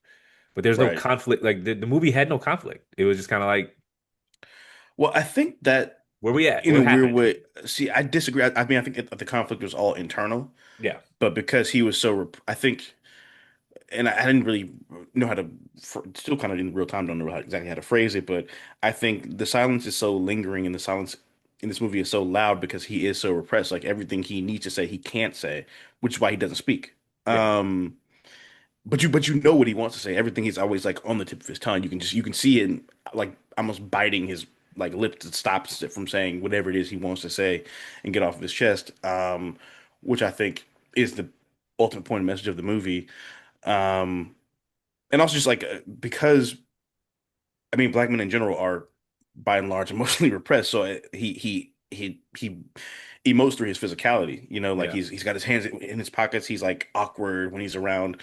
but there's no Right. conflict. Like the movie had no conflict. It was just kind of like, Well, I think that where we at? in What a weird happened? way, see, I disagree. I mean, I think the conflict was all internal, Yeah, but because he was so, I think, and I didn't really know how to, still kind of in real time don't know exactly how to phrase it, but I think the silence is so lingering and the silence in this movie is so loud because he is so repressed. Like everything he needs to say, he can't say, which is why he doesn't speak. yeah, Um, but you know what he wants to say. Everything he's always like on the tip of his tongue. You can see it like almost biting his like lips that stops it from saying whatever it is he wants to say and get off of his chest. Which I think is the ultimate point and message of the movie. Um, and also just like because I mean, black men in general are by and large emotionally repressed. So he emotes through his physicality. You know, like Yeah. he's got his hands in his pockets. He's like awkward when he's around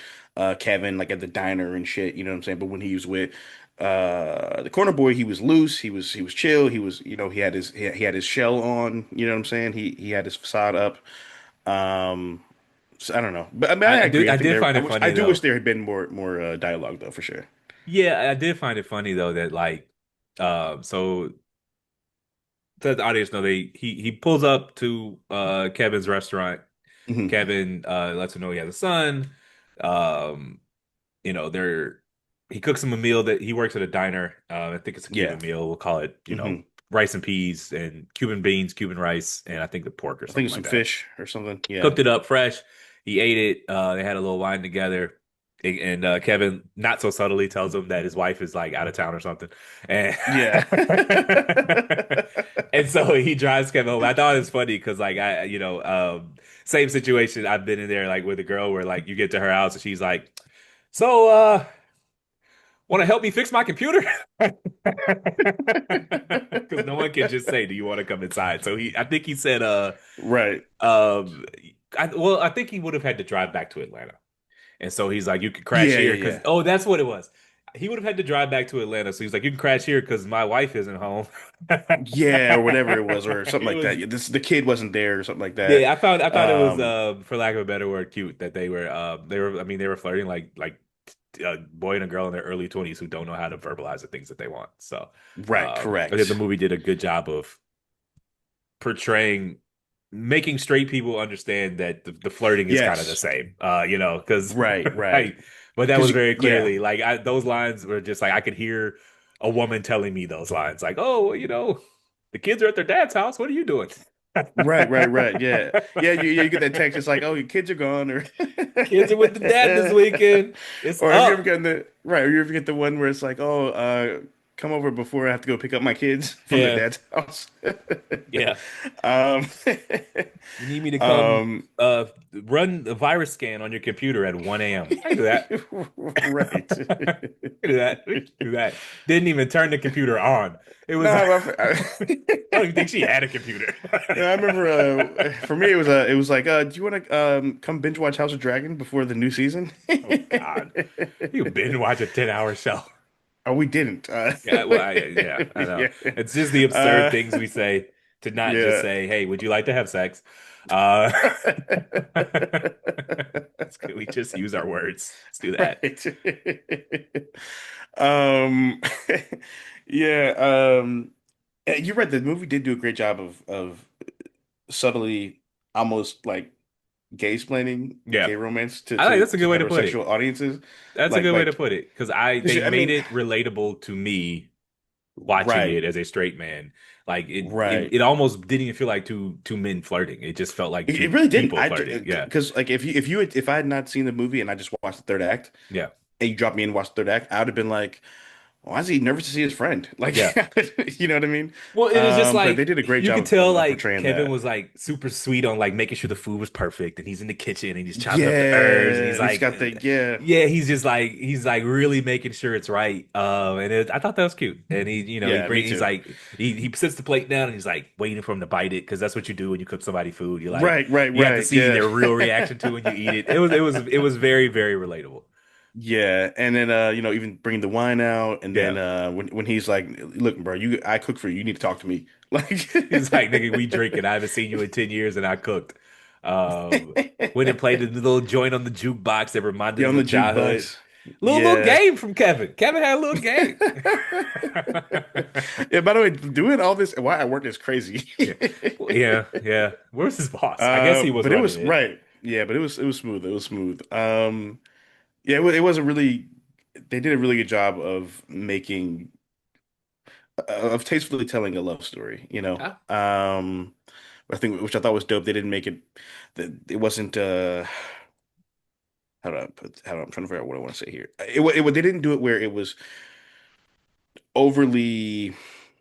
Kevin, like at the diner and shit. You know what I'm saying? But when he was with the corner boy, he was loose. He was chill. He was, you know, he had his shell on. You know what I'm saying? He had his facade up. Um, so I don't know, but I mean, I agree. I I think did there. find it I funny do wish though. there had been more dialogue though, for sure. Yeah, I did find it funny though that like so to let the audience know he pulls up to Kevin's restaurant. Hmm. Kevin lets him know he has a son. Um, you know, they're he cooks him a meal that he works at a diner. I think it's a Yeah. Cuban meal. We'll call it, you know, Hmm. rice and peas and Cuban beans, Cuban rice, and I think the pork or I think something it's some like that. fish or something. Yeah. Cooked it up fresh. He ate it. They had a little wine together. And Kevin, not so subtly, tells him that his wife is like out of town or something. And Yeah. and so he drives Kevin home. I thought it was funny because like same situation I've been in there like with a girl where like you get to her house and she's like, so want to help me fix my computer? Because no one can just say, "Do you want to come inside?" So I think he said, Right. um, I think he would have had to drive back to Atlanta, and so he's like, "You can crash Yeah, here," yeah, because yeah. oh, that's what it was. He would have had to drive back to Atlanta, so he's like, "You can crash here because my wife isn't home." Yeah, or whatever it was, or something It like that. was Yeah, this the kid wasn't there or something like that. yeah, I thought it was Um, for lack of a better word, cute that they were I mean they were flirting like a boy and a girl in their early 20s who don't know how to verbalize the things that they want. So right, I think the correct. movie did a good job of portraying making straight people understand that the flirting is kind of the Yes. same. You know, because Right, right. like but that Because was very yeah. clearly like those lines were just like I could hear a woman telling me those lines like, "Oh, well, you know, the kids are at their dad's house. What are you doing?" Right, right, right. Yeah. Yeah, you get that text, it's like, oh, your kids are gone, or Kids are with the dad this weekend. It's or have you ever up. gotten the right, or you ever get the one where it's like, oh, come over before I have to go pick up my kids from their Yeah. dad's house. Yeah. Um, You need me to come um, run the virus scan on your computer at 1 a.m. I can do that. right. We can do that. We can do that. Didn't even turn the computer on. It No, was I I, don't even think she had a computer. I remember for me it was like do you want to come binge watch House of Dragon before the new season? Oh God. You binge watch a 10-hour show. Oh, we didn't. Yeah, well, yeah, I know. Yeah. It's just the absurd Uh, things we say to not just yeah. say, "Hey, would you like to have sex?" Uh, it's good. We just use our words. Let's do that. Right. Um, yeah. You're right. The movie did do a great job of subtly, almost like gay-splaining Yeah, gay romance I think that's a to good way to put it. heterosexual audiences. That's a good way to Like, put it because I 'cause, they I made mean, it relatable to me watching right, it as a straight man. Like right. it almost didn't even feel like two men flirting. It just felt like It two really didn't. people flirting. Yeah, Because like if I had not seen the movie and I just watched the third act yeah, and you dropped me in and watched the third act, I would have been like, why is he nervous to see his friend? Like, yeah. you know what I mean? Well, it was just But they like did a great you job could tell of like portraying Kevin that. was like super sweet on like making sure the food was perfect and he's in the kitchen and he's chopping up the herbs and Yeah, he's and he's like got the yeah, yeah, he's like really making sure it's right. I thought that was cute. And he, you know, yeah, me he's too. like he sets the plate down and he's like waiting for him to bite it because that's what you do when you cook somebody food. You like Right, right, you have to right. see Yeah. their real reaction to when you eat it. It was very, very relatable. Yeah, and then even bringing the wine out, and Yeah. then when he's like, "Look, bro, I cook for you. You need to talk to me." Like, He's like, nigga, we drinking. I haven't seen you in 10 years and I cooked. Um, went and played the little joint on the jukebox that reminded yeah, on him the of childhood. jukebox. Little Yeah. game from Kevin. Kevin had a little game. Yeah, by the way, doing all this while at work is crazy. Yeah. Yeah, yeah. Where's his boss? I guess he was But it running was it. right. Yeah, but it was smooth. It was smooth. Yeah, it was a really they did a really good job of making of tastefully telling a love story, you know. Yeah. I think which I thought was dope. They didn't make it that it wasn't how do I'm trying to figure out what I want to say here. They didn't do it where it was overly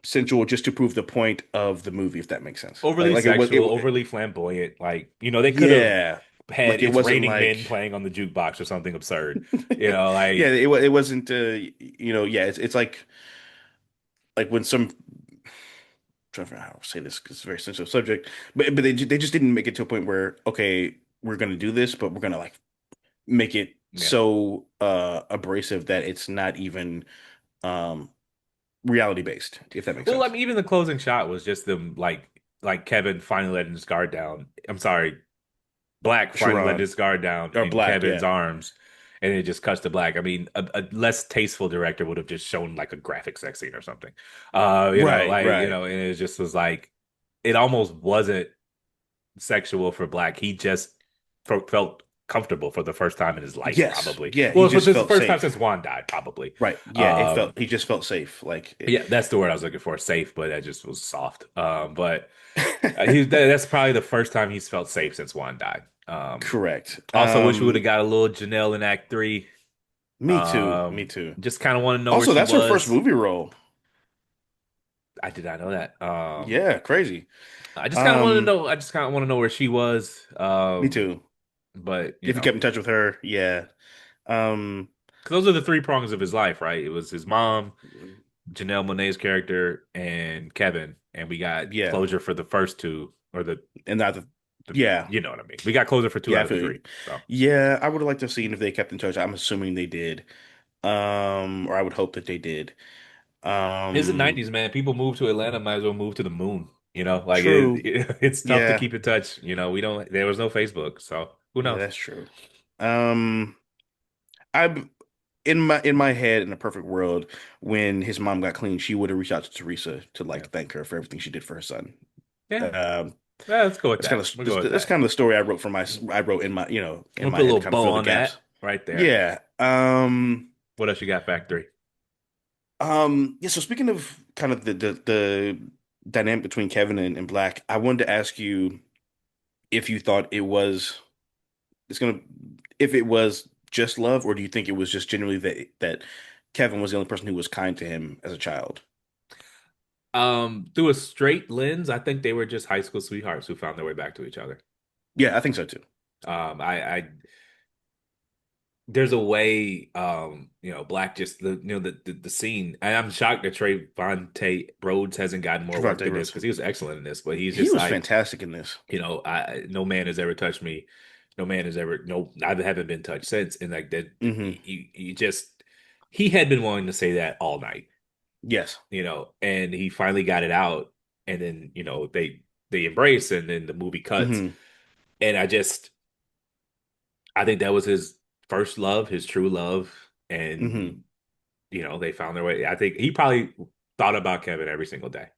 sensual just to prove the point of the movie, if that makes sense. Overly Like it was sexual, overly flamboyant. Like, you know, they could have yeah. had Like it It's wasn't Raining like Men playing on the jukebox or something absurd. yeah, Like it wasn't yeah, it's like when some trying to figure out how to say this because it's a very sensitive subject, but they just didn't make it to a point where okay, we're gonna do this, but we're gonna like make it yeah. so abrasive that it's not even um reality based, if that makes Well, I sense. mean, even the closing shot was just them like Kevin finally letting his guard down. I'm sorry, Black finally letting Sharon his guard down or in Black, Kevin's yeah. arms, and it just cuts to Black. I mean, a less tasteful director would have just shown like a graphic sex scene or something. Right, right. And it just was like it almost wasn't sexual for Black. He just felt comfortable for the first time in his life, Yes. probably. Yeah, he Well, for just this is the felt first time since safe. Juan died, probably. Right. Yeah, he just felt safe. Yeah, that's the word I was looking for, safe, but that just was soft. But that's probably the first time he's felt safe since Juan died. Correct. Also, wish we would have got a little Janelle in Act Three. Me too. Me too. Just kind of want to know where Also, she that's her first was. movie role. I did not know that. Yeah, crazy. I just kind of wanted to Um, know. I just kind of want to know where she was. Me too. But If you kept in touch with her, yeah. Um, 'cause those are the three prongs of his life, right? It was his mom, Janelle Monáe's character, and Kevin, and we got yeah. closure for the first two, or And not yeah. you know what I mean. We got closure for two Yeah, out I of the feel three. you. So Yeah, I would have liked to have seen if they kept in touch. I'm assuming they did. Or I would hope that they did. it's the Um, '90s, man. People move to Atlanta, might as well move to the moon. True. It's tough to Yeah. keep in touch. We don't. There was no Facebook, so who Yeah, knows? that's true. Um, I in my head, in a perfect world, when his mom got clean, she would have reached out to Teresa to Yeah, like thank her for everything she did for her son. yeah. Um, Well, let's go with that's kind that. of We'll go with that's that. kind of the story I wrote for my I wrote in my in We'll my put a head to little kind of bow fill the on gaps. that right there. Yeah. What else you got, Factory? Yeah. So speaking of kind of the dynamic between Kevin and Black, I wanted to ask you if you thought it's gonna if it was just love, or do you think it was just generally that Kevin was the only person who was kind to him as a child? Through a straight lens, I think they were just high school sweethearts who found their way back to each other. Yeah, I think so too. I there's a way, Black just the scene. And I'm shocked that Trayvon Rhodes hasn't gotten more work Trevante than this Rhodes. because he was excellent in this, but he's He just was like, fantastic in this. I no man has ever touched me. No man has ever no I haven't been touched since. And like that Hmm. you just he had been wanting to say that all night, Yes. and he finally got it out, and then they embrace, and then the movie cuts, Hmm. and I think that was his first love, his true love, Hmm. and they found their way. I think he probably thought about Kevin every single day.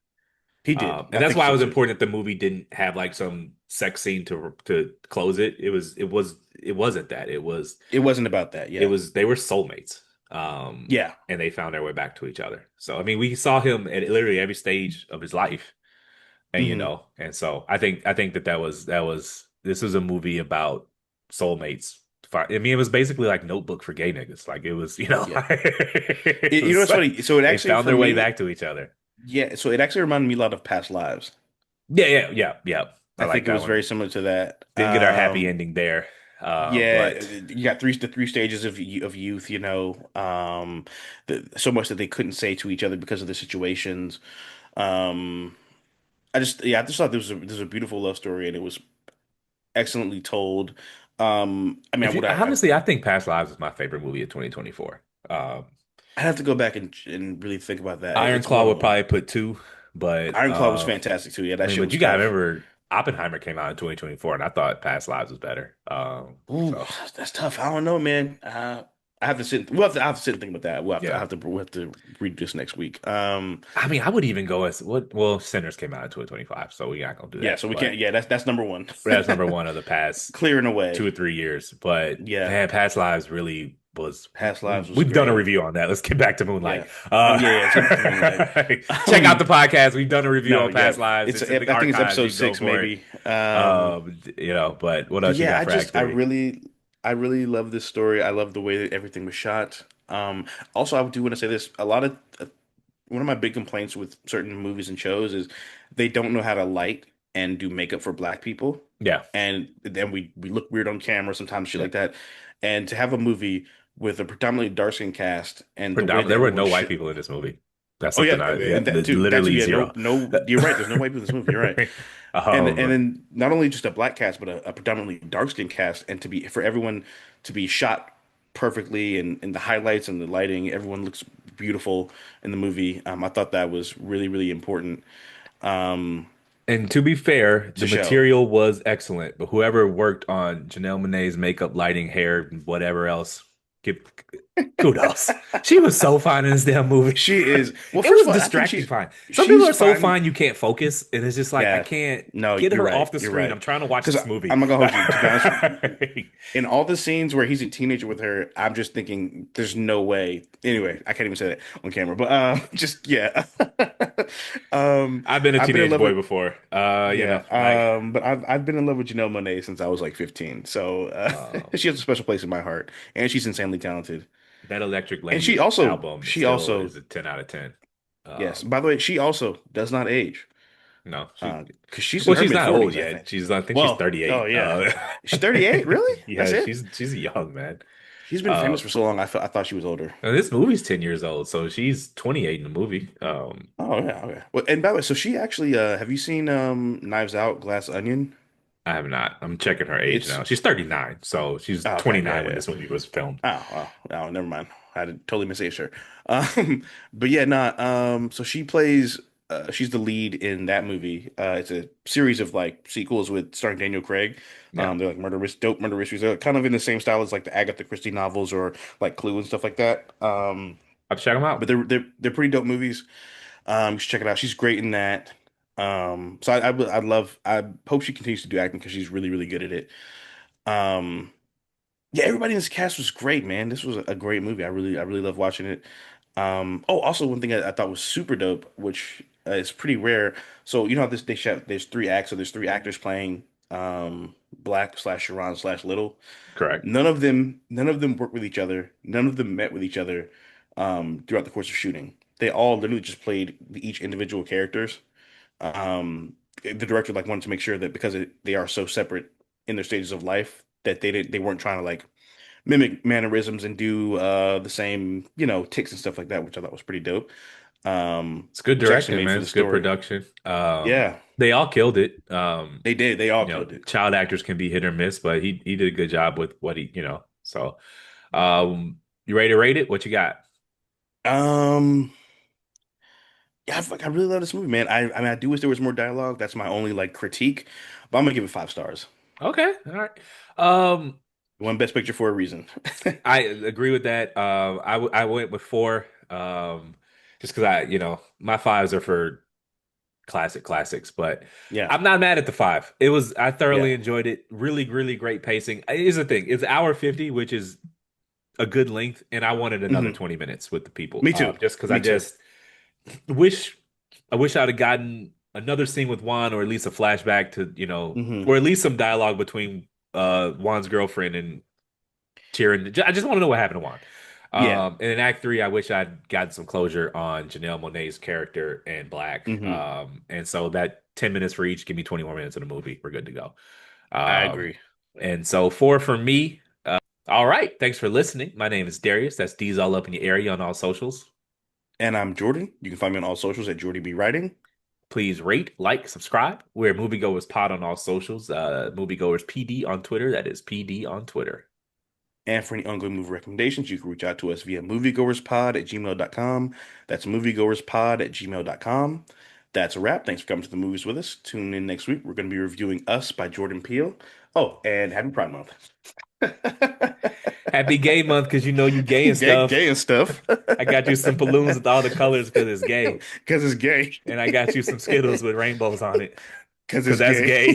He did. And I that's think why it so was too. important that the movie didn't have like some sex scene to close it. It wasn't that. It wasn't about that. It Yeah. was they were soulmates. Yeah. And they found their way back to each other. So I mean, we saw him at literally every stage of his life, and Hmm. and so I think that was this is a movie about soulmates. I mean, it was basically like Notebook for gay niggas. Like it was, Yeah. it You know was what's like funny? So it they actually found for their way me, back to each other. yeah. So it actually reminded me a lot of Past Lives. Yeah, yeah, yeah, yeah. I I like think it that was one. very similar to that. Didn't get our happy ending there, Yeah, but you got the three stages of youth, so much that they couldn't say to each other because of the situations. Um, I just thought this was a beautiful love story and it was excellently told. I mean, if you honestly, I think Past Lives is my favorite movie of 2024. Um, I'd have to go back and really think about that. Iron It's more Claw than would one. probably put two, but Iron Claw was fantastic too. Yeah, I that mean, shit but was you gotta tough. remember Oppenheimer came out in 2024, and I thought Past Lives was better. Ooh, So that's tough. I don't know, man. I have to sit. I have to sit and think about that. yeah. We'll have to read this next week. I mean, I would even go as what? Well, Sinners came out in 2025, so we're not gonna do Yeah, that. so we can't. But Yeah, that's number one. that's number one of the past Clearing two away. or 3 years. But Yeah, man, Past Lives really was. Past Lives was We've done a great. review on that. Let's get back to Moonlight. Yeah. Yeah, let's get back to Moonlight. Check out the Um, podcast. We've done a review no, on yeah, Past Lives. it's It's in the I think it's archives. episode You can go 6 for it. maybe. But what else you Yeah, got for Act Three? I really love this story. I love the way that everything was shot. Also, I do want to say this. A lot of one of my big complaints with certain movies and shows is they don't know how to light and do makeup for black people, Yeah. and then we look weird on camera sometimes, shit Yeah. like that. And to have a movie with a predominantly dark skinned cast and the way Predominant. that There were everyone no white should. people in this movie. That's Oh yeah, something yeah, and that too. That too. literally Yeah, zero. you're right. There's no white people in this movie. You're right. And Um, then not only just a black cast, but a predominantly dark skinned cast, and to be for everyone to be shot perfectly and the highlights and the lighting, everyone looks beautiful in the movie. I thought that was really, really important and to be fair, the to show. material was excellent, but whoever worked on Janelle Monáe's makeup, lighting, hair, whatever else, give kudos. She was so fine in this damn movie. She is, well, It first was of all, I think distracting fine. Some people she's are so fine. fine you can't focus, and it's just like I Yeah, can't no, get you're her right. off the You're screen. right. I'm trying to watch Because this movie. I'm not gonna hold you. To be honest, in all the scenes where he's a teenager with her, I'm just thinking, there's no way. Anyway, I can't even say that on camera, but just yeah. I've been a I've been in teenage love boy with before. yeah. Like But I've been in love with Janelle Monáe since I was like 15, so um, she has a special place in my heart, and she's insanely tautalented. that Electric And Language album she still also is a 10 out of 10. yes. Um, By the way, she also does not age. no, she Because she's in well, her she's mid not old 40s, I yet. think. She's I think she's Well, oh 38. yeah, she's 38. Really? That's Yeah, it? she's young, man. She's been Uh, famous for so long. I thought she was older. and this movie's 10 years old, so she's 28 in the movie. Oh yeah, okay. Well, and by the way, so she actually have you seen Knives Out, Glass Onion? I have not. I'm checking her age It's now. She's 39, so she's oh, okay, yeah, 29 when yeah. this movie was filmed. Oh, oh, never mind. I had totally misaged her. But yeah, not so she plays she's the lead in that movie. It's a series of like sequels with starring Daniel Craig. Yeah, They're like dope murder mysteries. They're kind of in the same style as like the Agatha Christie novels or like Clue and stuff like that. I'll check them But out. they're pretty dope movies. You should check it out. She's great in that. So I hope she continues to do acting because she's really, really good at it. Um, yeah, everybody in this cast was great, man. This was a great movie. I really love watching it. Oh, also one thing I thought was super dope, which is pretty rare. So you know how this they shot, there's three acts, so there's three actors playing Black slash Chiron slash Little. Correct. None of them worked with each other. None of them met with each other throughout the course of shooting. They all literally just played each individual characters. The director like wanted to make sure that because they are so separate in their stages of life that they weren't trying to like mimic mannerisms and do the same, you know, ticks and stuff like that, which I thought was pretty dope. It's good Which actually directing, made man. for the It's good story. production. Yeah, They all killed it. they did. They all killed it. Child actors can be hit or miss, but he did a good job with what he. So, you ready to rate it? What you got? Um, yeah, I really love this movie, man. I mean, I do wish there was more dialogue. That's my only like critique, but I'm gonna give it 5 stars. Okay, all right. Um, One Best Picture for a reason. I agree with that. I went with four. Just because my fives are for classics, but Yeah, I'm not mad at the five. I thoroughly yeah. enjoyed it. Really, really great pacing. Here's the thing: it's hour 50, which is a good length, and I wanted another Hmm. 20 minutes with the people. Me too. Just because I Me too. just wish I wish I'd have gotten another scene with Juan, or at least a flashback to, Hmm. or at least some dialogue between Juan's girlfriend and Chiron. I just want to know what happened to Juan. Yeah. And in Act Three, I wish I'd gotten some closure on Janelle Monáe's character and Black. Hmm. And so that 10 minutes for each, give me 20 more minutes of the movie. We're good to go. I Um, agree. and so four for me. All right. Thanks for listening. My name is Darius. That's D's all up in your area on all socials. And I'm Jordan. You can find me on all socials at Jordy B Writing. Please rate, like, subscribe. We're Movie Goers Pod on all socials. Movie Goers PD on Twitter. That is PD on Twitter. And for any ongoing movie recommendations, you can reach out to us via moviegoerspod@gmail.com. That's moviegoerspod@gmail.com. That's a wrap. Thanks for coming to the movies with us. Tune in next week. We're going to be reviewing Us by Jordan Peele. Oh, and Happy Pride Month. Happy Gay Month because you know you gay and stuff. Gay and stuff. I got you some balloons with all the colors because it's gay. Because it's gay. And I got you some Skittles with rainbows on it Because because it's that's gay. gay.